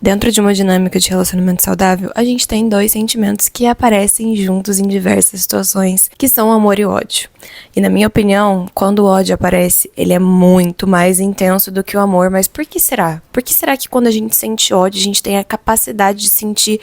Dentro de uma dinâmica de relacionamento saudável, a gente tem dois sentimentos que aparecem juntos em diversas situações, que são o amor e o ódio. E na minha opinião, quando o ódio aparece, ele é muito mais intenso do que o amor. Mas por que será? Por que será que quando a gente sente ódio, a gente tem a capacidade de sentir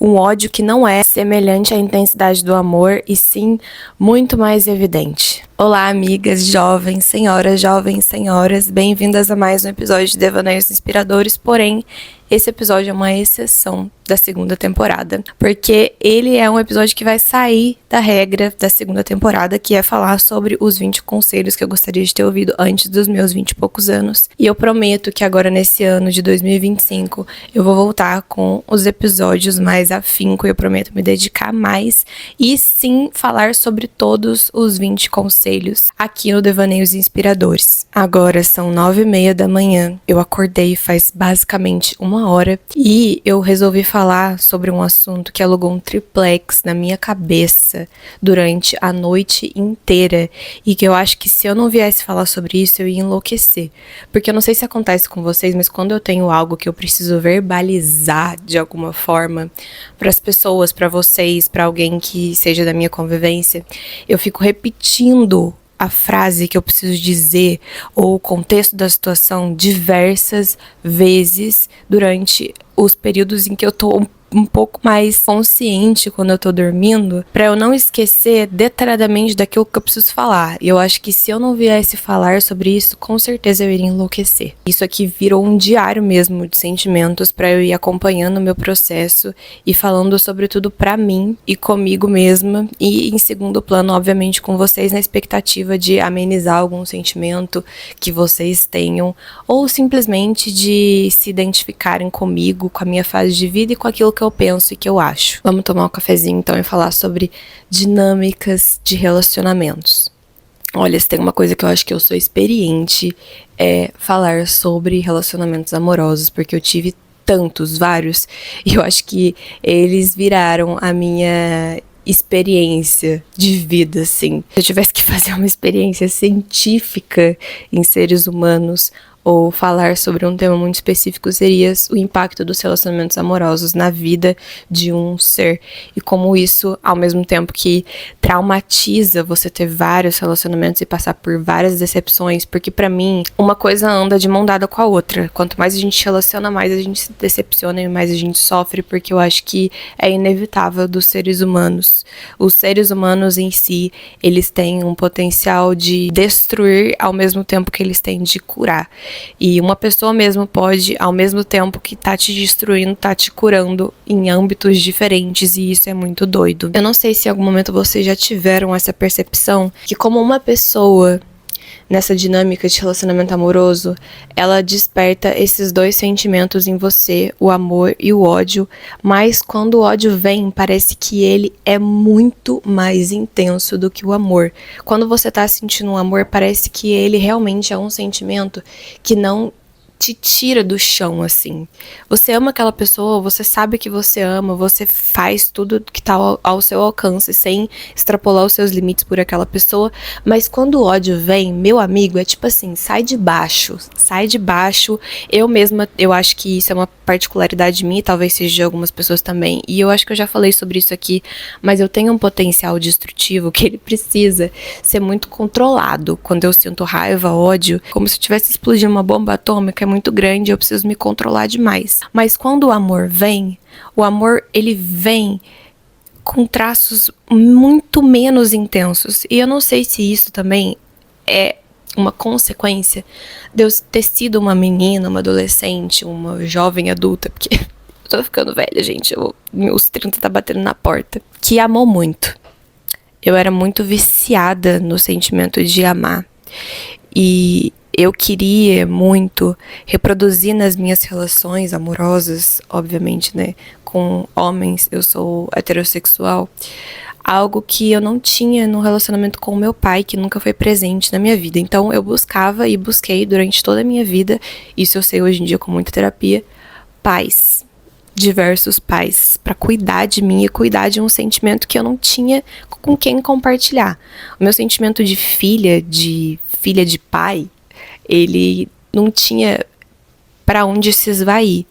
um ódio que não é semelhante à intensidade do amor, e sim muito mais evidente? Olá, amigas, jovens senhoras, bem-vindas a mais um episódio de Devaneios Inspiradores, porém, esse episódio é uma exceção da segunda temporada, porque ele é um episódio que vai sair da regra da segunda temporada, que é falar sobre os 20 conselhos que eu gostaria de ter ouvido antes dos meus 20 e poucos anos. E eu prometo que agora nesse ano de 2025 eu vou voltar com os episódios mais afinco, eu prometo me dedicar mais e sim falar sobre todos os 20 conselhos aqui no Devaneios Inspiradores. Agora são 9h30 da manhã, eu acordei faz basicamente uma hora e eu resolvi falar sobre um assunto que alugou um triplex na minha cabeça durante a noite inteira e que eu acho que se eu não viesse falar sobre isso eu ia enlouquecer, porque eu não sei se acontece com vocês, mas quando eu tenho algo que eu preciso verbalizar de alguma forma para as pessoas, para vocês, para alguém que seja da minha convivência, eu fico repetindo a frase que eu preciso dizer ou o contexto da situação diversas vezes durante os períodos em que eu tô um pouco mais consciente quando eu tô dormindo, pra eu não esquecer detalhadamente daquilo que eu preciso falar. E eu acho que se eu não viesse falar sobre isso, com certeza eu iria enlouquecer. Isso aqui virou um diário mesmo de sentimentos pra eu ir acompanhando o meu processo e falando sobre tudo pra mim e comigo mesma, e em segundo plano, obviamente, com vocês, na expectativa de amenizar algum sentimento que vocês tenham, ou simplesmente de se identificarem comigo, com a minha fase de vida e com aquilo que eu penso e que eu acho. Vamos tomar um cafezinho então e falar sobre dinâmicas de relacionamentos. Olha, se tem uma coisa que eu acho que eu sou experiente é falar sobre relacionamentos amorosos, porque eu tive tantos, vários, e eu acho que eles viraram a minha experiência de vida, assim. Se eu tivesse que fazer uma experiência científica em seres humanos, ou falar sobre um tema muito específico, seria o impacto dos relacionamentos amorosos na vida de um ser. E como isso, ao mesmo tempo que traumatiza você ter vários relacionamentos e passar por várias decepções, porque pra mim, uma coisa anda de mão dada com a outra. Quanto mais a gente relaciona, mais a gente se decepciona e mais a gente sofre, porque eu acho que é inevitável dos seres humanos. Os seres humanos em si, eles têm um potencial de destruir ao mesmo tempo que eles têm de curar. E uma pessoa mesmo pode, ao mesmo tempo que tá te destruindo, tá te curando em âmbitos diferentes, e isso é muito doido. Eu não sei se em algum momento vocês já tiveram essa percepção que como uma pessoa nessa dinâmica de relacionamento amoroso, ela desperta esses dois sentimentos em você, o amor e o ódio, mas quando o ódio vem, parece que ele é muito mais intenso do que o amor. Quando você tá sentindo um amor, parece que ele realmente é um sentimento que não te tira do chão, assim. Você ama aquela pessoa, você sabe que você ama, você faz tudo que tá ao seu alcance, sem extrapolar os seus limites por aquela pessoa, mas quando o ódio vem, meu amigo, é tipo assim, sai de baixo. Eu mesma, eu acho que isso é uma particularidade minha, talvez seja de algumas pessoas também, e eu acho que eu já falei sobre isso aqui, mas eu tenho um potencial destrutivo que ele precisa ser muito controlado. Quando eu sinto raiva, ódio, como se eu tivesse explodindo uma bomba atômica, é muito grande, eu preciso me controlar demais. Mas quando o amor vem, ele vem com traços muito menos intensos. E eu não sei se isso também é uma consequência de eu ter sido uma menina, uma adolescente, uma jovem adulta, porque eu tô ficando velha, gente, os 30 tá batendo na porta, que amou muito. Eu era muito viciada no sentimento de amar. E eu queria muito reproduzir nas minhas relações amorosas, obviamente, né, com homens, eu sou heterossexual, algo que eu não tinha no relacionamento com o meu pai, que nunca foi presente na minha vida. Então eu buscava e busquei durante toda a minha vida, isso eu sei hoje em dia com muita terapia, pais, diversos pais, pra cuidar de mim e cuidar de um sentimento que eu não tinha com quem compartilhar. O meu sentimento de filha de pai, ele não tinha pra onde se esvair.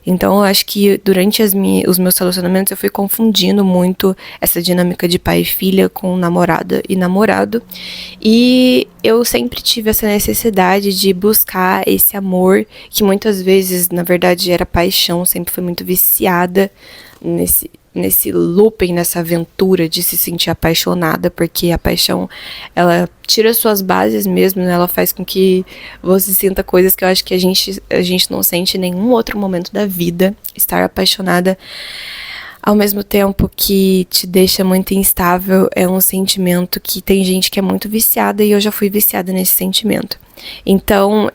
Então eu acho que durante os meus relacionamentos eu fui confundindo muito essa dinâmica de pai e filha com namorada e namorado. E eu sempre tive essa necessidade de buscar esse amor, que muitas vezes, na verdade, era paixão, sempre fui muito viciada nesse looping, nessa aventura de se sentir apaixonada, porque a paixão, ela tira suas bases mesmo, né? Ela faz com que você sinta coisas que eu acho que a gente não sente em nenhum outro momento da vida. Estar apaixonada, ao mesmo tempo que te deixa muito instável, é um sentimento que tem gente que é muito viciada, e eu já fui viciada nesse sentimento. Então,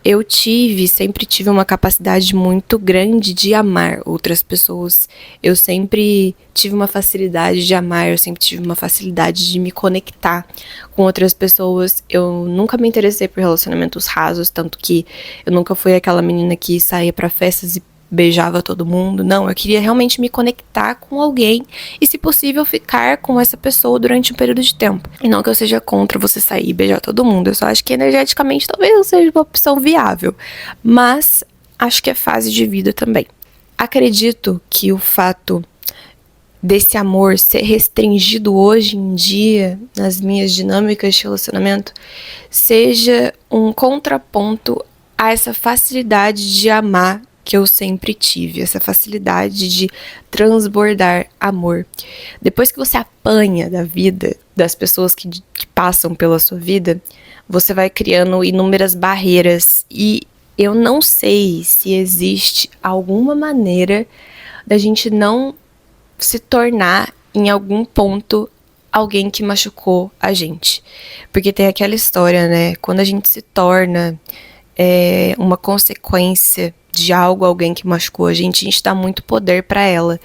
sempre tive uma capacidade muito grande de amar outras pessoas. Eu sempre tive uma facilidade de amar, eu sempre tive uma facilidade de me conectar com outras pessoas. Eu nunca me interessei por relacionamentos rasos, tanto que eu nunca fui aquela menina que saía pra festas e beijava todo mundo. Não, eu queria realmente me conectar com alguém e, se possível, ficar com essa pessoa durante um período de tempo. E não que eu seja contra você sair e beijar todo mundo, eu só acho que energeticamente talvez não seja uma opção viável, mas acho que é fase de vida também. Acredito que o fato desse amor ser restringido hoje em dia nas minhas dinâmicas de relacionamento seja um contraponto a essa facilidade de amar que eu sempre tive, essa facilidade de transbordar amor. Depois que você apanha da vida, das pessoas que passam pela sua vida, você vai criando inúmeras barreiras, e eu não sei se existe alguma maneira da gente não se tornar, em algum ponto, alguém que machucou a gente. Porque tem aquela história, né? Quando a gente se torna uma consequência de alguém que machucou a gente dá muito poder pra ela.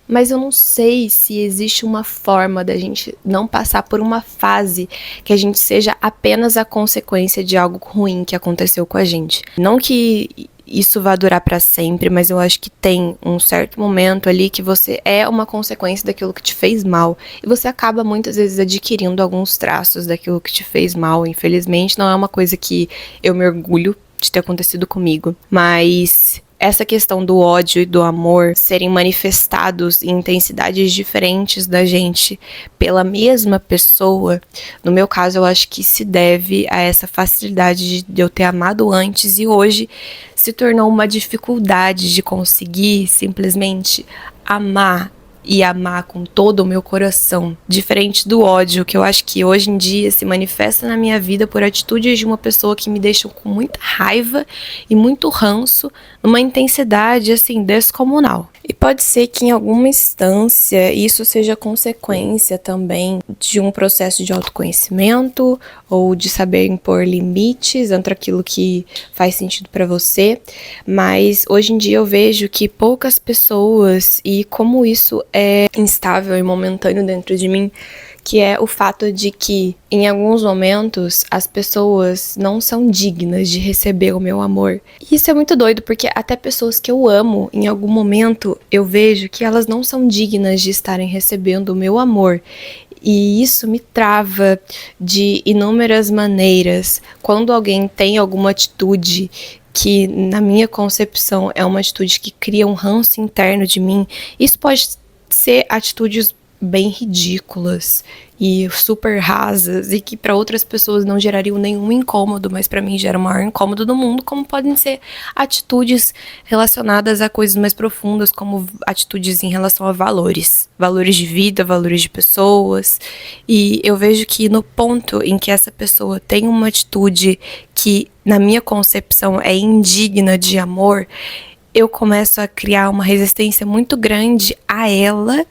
Mas eu não sei se existe uma forma da gente não passar por uma fase que a gente seja apenas a consequência de algo ruim que aconteceu com a gente. Não que isso vá durar pra sempre, mas eu acho que tem um certo momento ali que você é uma consequência daquilo que te fez mal. E você acaba muitas vezes adquirindo alguns traços daquilo que te fez mal. Infelizmente, não é uma coisa que eu me orgulho de ter acontecido comigo, mas essa questão do ódio e do amor serem manifestados em intensidades diferentes da gente pela mesma pessoa, no meu caso eu acho que se deve a essa facilidade de eu ter amado antes, e hoje se tornou uma dificuldade de conseguir simplesmente amar e amar com todo o meu coração, diferente do ódio, que eu acho que hoje em dia se manifesta na minha vida por atitudes de uma pessoa que me deixa com muita raiva e muito ranço, numa intensidade, assim, descomunal. E pode ser que em alguma instância isso seja consequência também de um processo de autoconhecimento ou de saber impor limites entre aquilo que faz sentido pra você, mas hoje em dia eu vejo que poucas pessoas, e como isso é instável e momentâneo dentro de mim, que é o fato de que, em alguns momentos, as pessoas não são dignas de receber o meu amor. E isso é muito doido, porque até pessoas que eu amo, em algum momento, eu vejo que elas não são dignas de estarem recebendo o meu amor. E isso me trava de inúmeras maneiras. Quando alguém tem alguma atitude que, na minha concepção, é uma atitude que cria um ranço interno de mim, isso pode ser atitudes bem ridículas e super rasas, e que para outras pessoas não gerariam nenhum incômodo, mas para mim gera o maior incômodo do mundo, como podem ser atitudes relacionadas a coisas mais profundas, como atitudes em relação a valores de vida, valores de pessoas. E eu vejo que no ponto em que essa pessoa tem uma atitude que, na minha concepção, é indigna de amor, eu começo a criar uma resistência muito grande a ela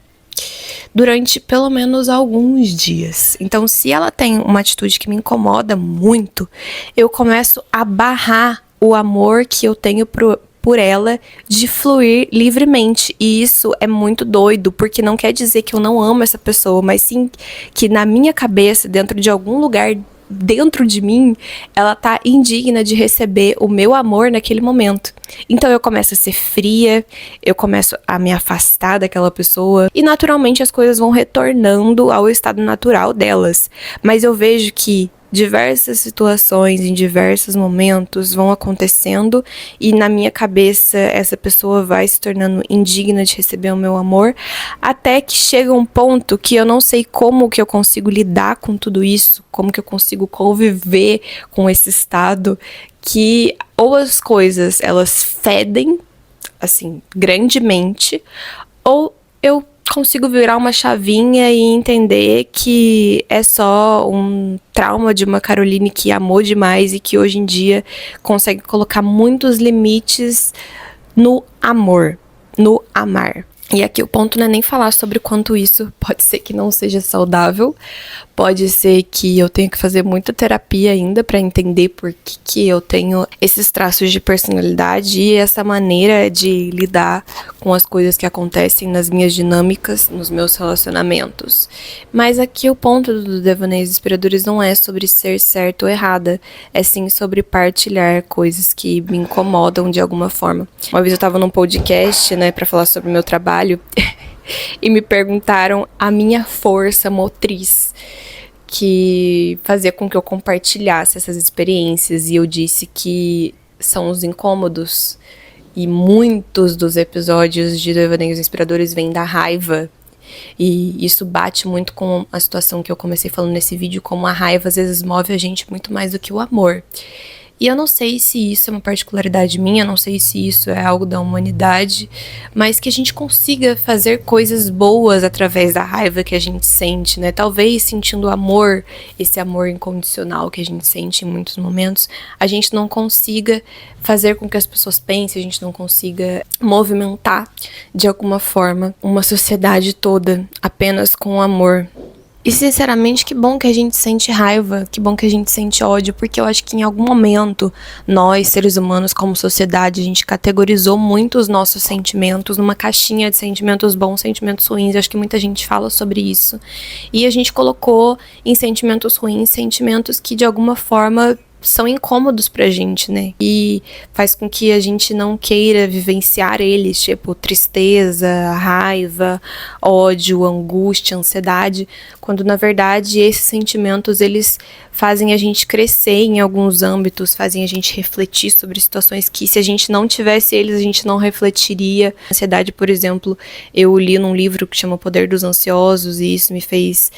durante pelo menos alguns dias. Então, se ela tem uma atitude que me incomoda muito, eu começo a barrar o amor que eu tenho por ela de fluir livremente. E isso é muito doido, porque não quer dizer que eu não amo essa pessoa, mas sim que na minha cabeça, dentro de algum lugar dentro de mim, ela tá indigna de receber o meu amor naquele momento. Então eu começo a ser fria, eu começo a me afastar daquela pessoa, e naturalmente as coisas vão retornando ao estado natural delas. Mas eu vejo que diversas situações, em diversos momentos, vão acontecendo e na minha cabeça essa pessoa vai se tornando indigna de receber o meu amor, até que chega um ponto que eu não sei como que eu consigo lidar com tudo isso, como que eu consigo conviver com esse estado, que ou as coisas elas fedem assim grandemente, ou eu consigo virar uma chavinha e entender que é só um trauma de uma Caroline que amou demais e que hoje em dia consegue colocar muitos limites no amor, no amar. E aqui o ponto não é nem falar sobre o quanto isso pode ser que não seja saudável, pode ser que eu tenha que fazer muita terapia ainda para entender por que eu tenho esses traços de personalidade e essa maneira de lidar com as coisas que acontecem nas minhas dinâmicas, nos meus relacionamentos. Mas aqui o ponto do Devaneios Inspiradores não é sobre ser certo ou errada, é sim sobre partilhar coisas que me incomodam de alguma forma. Uma vez eu tava num podcast, né, para falar sobre o meu trabalho, e me perguntaram a minha força motriz que fazia com que eu compartilhasse essas experiências, e eu disse que são os incômodos, e muitos dos episódios de Devaneios Inspiradores vêm da raiva, e isso bate muito com a situação que eu comecei falando nesse vídeo, como a raiva às vezes move a gente muito mais do que o amor. E eu não sei se isso é uma particularidade minha, não sei se isso é algo da humanidade, mas que a gente consiga fazer coisas boas através da raiva que a gente sente, né? Talvez sentindo amor, esse amor incondicional que a gente sente em muitos momentos, a gente não consiga fazer com que as pessoas pensem, a gente não consiga movimentar de alguma forma uma sociedade toda apenas com amor. E sinceramente, que bom que a gente sente raiva, que bom que a gente sente ódio, porque eu acho que em algum momento, nós, seres humanos, como sociedade, a gente categorizou muito os nossos sentimentos numa caixinha de sentimentos bons, sentimentos ruins. Eu acho que muita gente fala sobre isso. E a gente colocou em sentimentos ruins, sentimentos que de alguma forma são incômodos pra gente, né? E faz com que a gente não queira vivenciar eles, tipo tristeza, raiva, ódio, angústia, ansiedade, quando na verdade esses sentimentos eles fazem a gente crescer em alguns âmbitos, fazem a gente refletir sobre situações que se a gente não tivesse eles, a gente não refletiria. Ansiedade, por exemplo, eu li num livro que chama O Poder dos Ansiosos, e isso me fez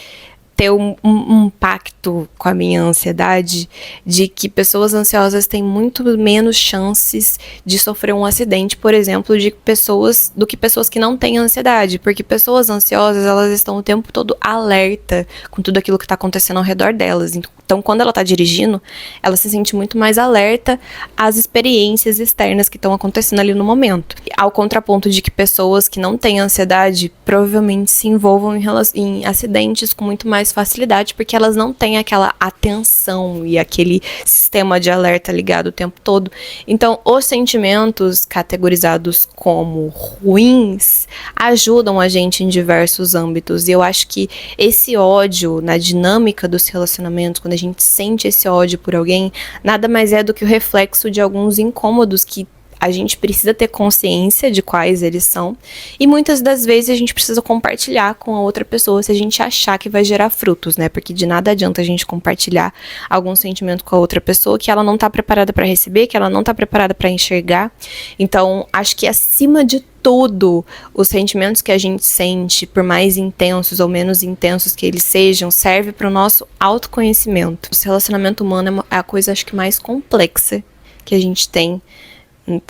ter um pacto com a minha ansiedade, de que pessoas ansiosas têm muito menos chances de sofrer um acidente, por exemplo, do que pessoas que não têm ansiedade, porque pessoas ansiosas, elas estão o tempo todo alerta com tudo aquilo que está acontecendo ao redor delas. Então, quando ela está dirigindo, ela se sente muito mais alerta às experiências externas que estão acontecendo ali no momento. Ao contraponto de que pessoas que não têm ansiedade provavelmente se envolvam em acidentes com muito mais facilidade, porque elas não têm aquela atenção e aquele sistema de alerta ligado o tempo todo. Então, os sentimentos categorizados como ruins ajudam a gente em diversos âmbitos. E eu acho que esse ódio na dinâmica dos relacionamentos, quando a gente sente esse ódio por alguém, nada mais é do que o reflexo de alguns incômodos que a gente precisa ter consciência de quais eles são, e muitas das vezes a gente precisa compartilhar com a outra pessoa se a gente achar que vai gerar frutos, né? Porque de nada adianta a gente compartilhar algum sentimento com a outra pessoa que ela não tá preparada para receber, que ela não tá preparada para enxergar. Então, acho que acima de tudo, os sentimentos que a gente sente, por mais intensos ou menos intensos que eles sejam, serve para o nosso autoconhecimento. O relacionamento humano é a coisa, acho que, mais complexa que a gente tem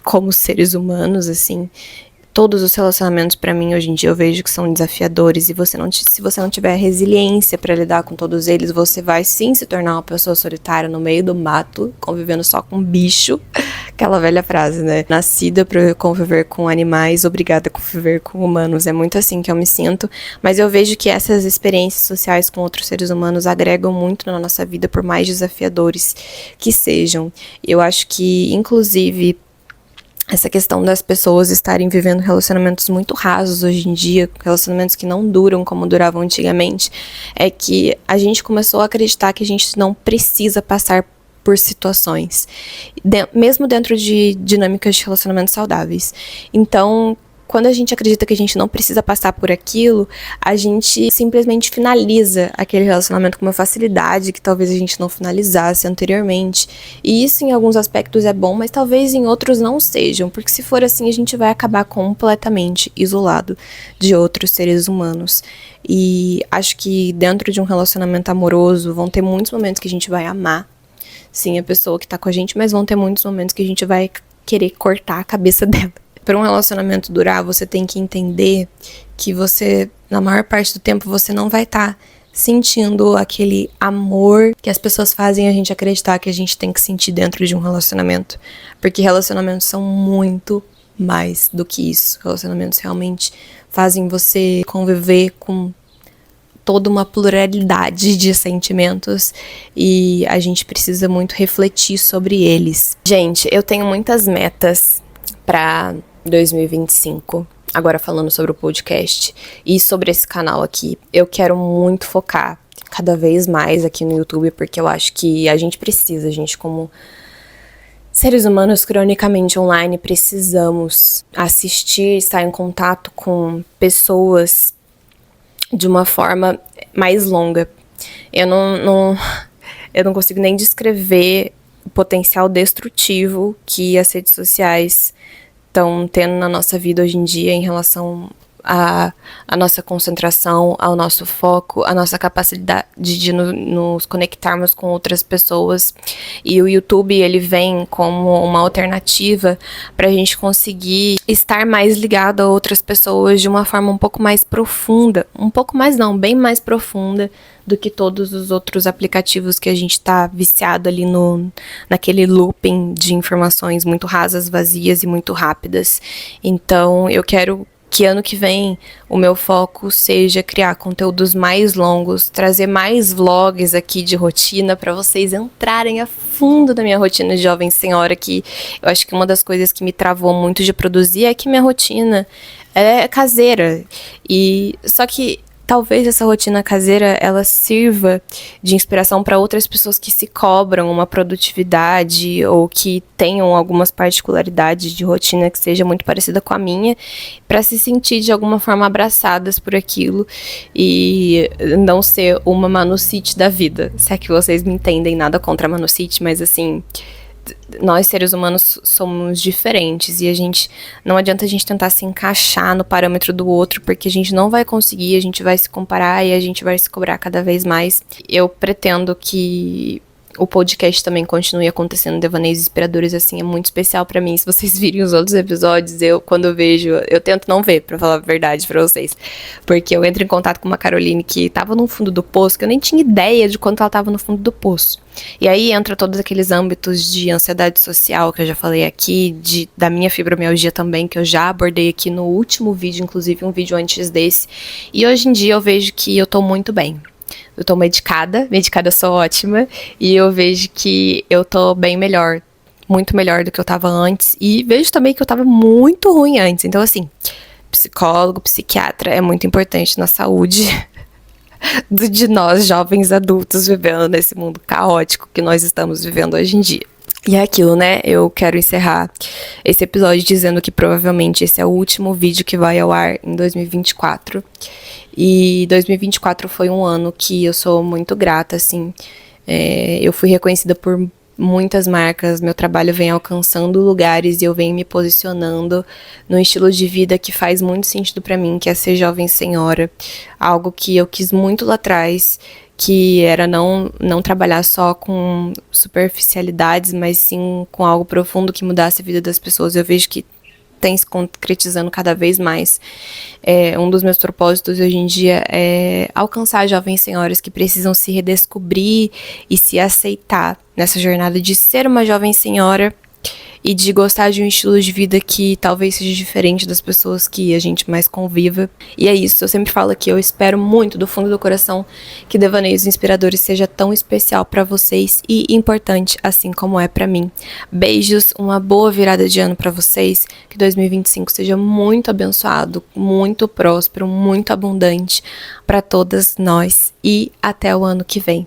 como seres humanos, assim. Todos os relacionamentos, pra mim, hoje em dia, eu vejo que são desafiadores, e se você não tiver resiliência pra lidar com todos eles, você vai sim se tornar uma pessoa solitária no meio do mato, convivendo só com bicho. Aquela velha frase, né? Nascida pra conviver com animais, obrigada a conviver com humanos. É muito assim que eu me sinto, mas eu vejo que essas experiências sociais com outros seres humanos agregam muito na nossa vida, por mais desafiadores que sejam. Eu acho que, inclusive, essa questão das pessoas estarem vivendo relacionamentos muito rasos hoje em dia, relacionamentos que não duram como duravam antigamente, é que a gente começou a acreditar que a gente não precisa passar por situações, mesmo dentro de dinâmicas de relacionamentos saudáveis. Então, quando a gente acredita que a gente não precisa passar por aquilo, a gente simplesmente finaliza aquele relacionamento com uma facilidade que talvez a gente não finalizasse anteriormente. E isso em alguns aspectos é bom, mas talvez em outros não sejam, porque se for assim a gente vai acabar completamente isolado de outros seres humanos. E acho que dentro de um relacionamento amoroso vão ter muitos momentos que a gente vai amar, sim, a pessoa que tá com a gente, mas vão ter muitos momentos que a gente vai querer cortar a cabeça dela. Para um relacionamento durar, você tem que entender que você, na maior parte do tempo, você não vai estar sentindo aquele amor que as pessoas fazem a gente acreditar que a gente tem que sentir dentro de um relacionamento. Porque relacionamentos são muito mais do que isso. Relacionamentos realmente fazem você conviver com toda uma pluralidade de sentimentos e a gente precisa muito refletir sobre eles. Gente, eu tenho muitas metas para 2025, agora falando sobre o podcast e sobre esse canal aqui. Eu quero muito focar cada vez mais aqui no YouTube, porque eu acho que a gente precisa, como seres humanos cronicamente online, precisamos assistir, estar em contato com pessoas de uma forma mais longa. Eu não consigo nem descrever o potencial destrutivo que as redes sociais estão tendo na nossa vida hoje em dia em relação à nossa concentração, ao nosso foco, à nossa capacidade de nos conectarmos com outras pessoas. E o YouTube, ele vem como uma alternativa para a gente conseguir estar mais ligado a outras pessoas de uma forma um pouco mais profunda, bem mais profunda do que todos os outros aplicativos que a gente tá viciado ali naquele looping de informações muito rasas, vazias e muito rápidas. Então, eu quero que ano que vem o meu foco seja criar conteúdos mais longos, trazer mais vlogs aqui de rotina para vocês entrarem a fundo da minha rotina de jovem senhora, que eu acho que uma das coisas que me travou muito de produzir é que minha rotina é caseira. E só que talvez essa rotina caseira, ela sirva de inspiração para outras pessoas que se cobram uma produtividade ou que tenham algumas particularidades de rotina que seja muito parecida com a minha, para se sentir de alguma forma abraçadas por aquilo e não ser uma Manucite da vida. Se é que vocês me entendem, nada contra a Manucite, mas assim, nós seres humanos somos diferentes e não adianta a gente tentar se encaixar no parâmetro do outro, porque a gente não vai conseguir, a gente vai se comparar e a gente vai se cobrar cada vez mais. Eu pretendo que o podcast também continue acontecendo, devaneios inspiradores, assim, é muito especial pra mim. Se vocês virem os outros episódios, quando eu vejo, eu tento não ver, pra falar a verdade pra vocês, porque eu entro em contato com uma Caroline que tava no fundo do poço, que eu nem tinha ideia de quanto ela tava no fundo do poço. E aí entra todos aqueles âmbitos de ansiedade social, que eu já falei aqui, da minha fibromialgia também, que eu já abordei aqui no último vídeo, inclusive um vídeo antes desse, e hoje em dia eu vejo que eu tô muito bem. Eu tô medicada eu sou ótima, e eu vejo que eu tô bem melhor, muito melhor do que eu tava antes, e vejo também que eu tava muito ruim antes. Então, assim, psicólogo, psiquiatra é muito importante na saúde de nós, jovens adultos, vivendo nesse mundo caótico que nós estamos vivendo hoje em dia. E é aquilo, né? Eu quero encerrar esse episódio dizendo que provavelmente esse é o último vídeo que vai ao ar em 2024. E 2024 foi um ano que eu sou muito grata, assim. Eu fui reconhecida por muitas marcas, meu trabalho vem alcançando lugares e eu venho me posicionando num estilo de vida que faz muito sentido pra mim, que é ser jovem senhora. Algo que eu quis muito lá atrás, que era não trabalhar só com superficialidades, mas sim com algo profundo que mudasse a vida das pessoas. Eu vejo que tem se concretizando cada vez mais. Um dos meus propósitos hoje em dia é alcançar jovens senhoras que precisam se redescobrir e se aceitar nessa jornada de ser uma jovem senhora e de gostar de um estilo de vida que talvez seja diferente das pessoas que a gente mais conviva. E é isso, eu sempre falo que eu espero muito do fundo do coração que Devaneios Inspiradores seja tão especial pra vocês e importante assim como é pra mim. Beijos, uma boa virada de ano pra vocês, que 2025 seja muito abençoado, muito próspero, muito abundante pra todas nós e até o ano que vem.